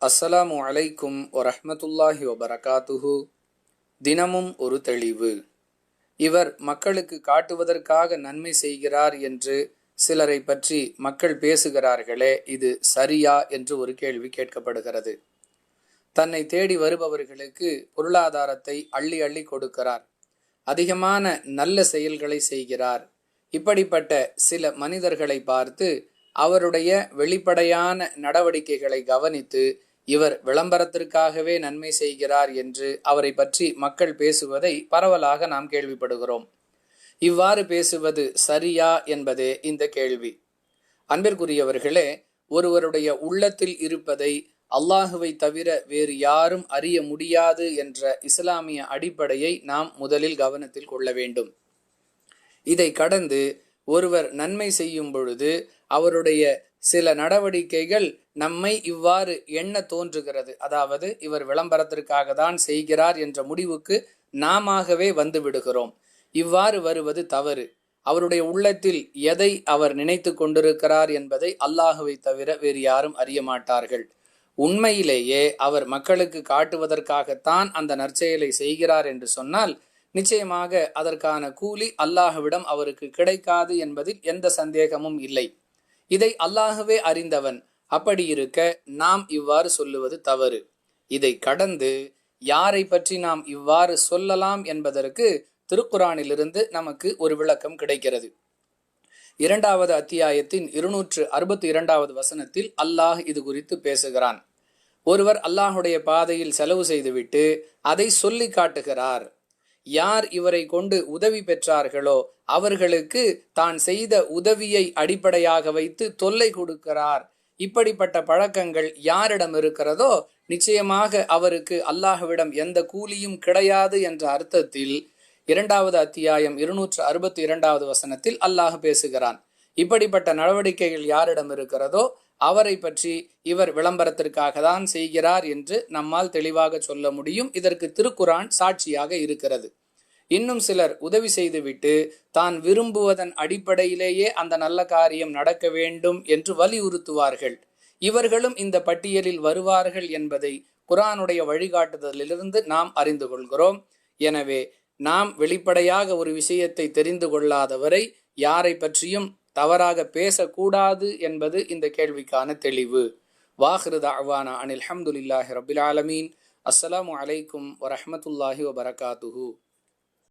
அஸ்ஸலாமு அலைக்கும் வரஹ்மத்துல்லாஹி வபரகாத்துஹு. தினமும் ஒரு தெளிவு. இவர் மக்களுக்கு காட்டுவதற்காக நன்மை செய்கிறார் என்று சிலரை பற்றி மக்கள் பேசுகிறார்களே, இது சரியா என்று ஒரு கேள்வி கேட்கப்படுகிறது. தன்னை தேடி வருபவர்களுக்கு பொருளாதாரத்தை அள்ளி அள்ளி கொடுக்கிறார், அதிகமான நல்ல செயல்களை செய்கிறார். இப்படிப்பட்ட சில மனிதர்களை பார்த்து அவருடைய வெளிப்படையான நடவடிக்கைகளை கவனித்து இவர் விளம்பரத்திற்காகவே நன்மை செய்கிறார் என்று அவரை பற்றி மக்கள் பேசுவதை பரவலாக நாம் கேள்விப்படுகிறோம். இவ்வாறு பேசுவது சரியா என்பதே இந்த கேள்வி. அன்பிற்குரியவர்களே, ஒருவருடைய உள்ளத்தில் இருப்பதை அல்லாஹுவை தவிர வேறு யாரும் அறிய முடியாது என்ற இஸ்லாமிய அடிப்படையை நாம் முதலில் கவனத்தில் கொள்ள வேண்டும். இதை கடந்து ஒருவர் நன்மை செய்யும் பொழுது அவருடைய சில நடவடிக்கைகள் நம்மை இவ்வாறு எண்ண தோன்றுகிறது. அதாவது இவர் விளம்பரத்திற்காக தான் செய்கிறார் என்ற முடிவுக்கு நாமவே வந்து விடுகிறோம். இவ்வாறு வருவது தவறு. அவருடைய உள்ளத்தில் எதை அவர் நினைத்து கொண்டிருக்கிறார் என்பதை அல்லாஹுவை தவிர வேறு யாரும் அறிய மாட்டார்கள். உண்மையிலேயே அவர் மக்களுக்கு காட்டுவதற்காகத்தான் அந்த நற்செயலை செய்கிறார் என்று சொன்னால் நிச்சயமாக அதற்கான கூலி அல்லாஹுவிடம் அவருக்கு கிடைக்காது என்பதில் எந்த சந்தேகமும் இல்லை. இதை அல்லாஹுவே அறிந்தவன். அப்படி இருக்க நாம் இவ்வாறு சொல்லுவது தவறு. இதை கடந்து யாரை பற்றி நாம் இவ்வாறு சொல்லலாம் என்பதற்கு திருக்குரானிலிருந்து நமக்கு ஒரு விளக்கம் கிடைக்கிறது. 2வது அத்தியாயத்தின் 262வது வசனத்தில் அல்லாஹ் இது குறித்து பேசுகிறான். ஒருவர் அல்லாஹுடைய பாதையில் செலவு செய்துவிட்டு அதை சொல்லி காட்டுகிறார். யார் இவரை கொண்டு உதவி பெற்றார்களோ அவர்களுக்கு தான் செய்த உதவியை அடிப்படையாக வைத்து தொல்லை கொடுக்கிறார். இப்படிப்பட்ட பழக்கங்கள் யாரிடம் இருக்கிறதோ நிச்சயமாக அவருக்கு அல்லாஹ்விடம் எந்த கூலியும் கிடையாது என்ற அர்த்தத்தில் 2வது அத்தியாயம் 262வது வசனத்தில் அல்லாஹ் பேசுகிறான். இப்படிப்பட்ட நடவடிக்கைகள் யாரிடம் இருக்கிறதோ அவரை பற்றி இவர் விளம்பரத்திற்காக தான் செய்கிறார் என்று நம்மால் தெளிவாக சொல்ல முடியும். இதற்கு திருக்குரான் சாட்சியாக இருக்கிறது. இன்னும் சிலர் உதவி செய்துவிட்டு தான் விரும்புவதன் அடிப்படையிலேயே அந்த நல்ல காரியம் நடக்க வேண்டும் என்று வலியுறுத்துவார்கள். இவர்களும் இந்த பட்டியலில் வருவார்கள் என்பதை குர்ஆனுடைய வழிகாட்டுதலிலிருந்து நாம் அறிந்து கொள்கிறோம். எனவே நாம் வெளிப்படையாக ஒரு விஷயத்தை தெரிந்து கொள்ளாதவரை யாரை பற்றியும் தவறாக பேசக்கூடாது என்பது இந்த கேள்விக்கான தெளிவு. வாஹிரு தஅவானா அனில் ஹம்துலில்லாஹி ரப்பில் ஆலமீன். அஸ்ஸலாமு அலைக்கும் வரஹ்மத்துல்லாஹி வபரகாத்துஹு.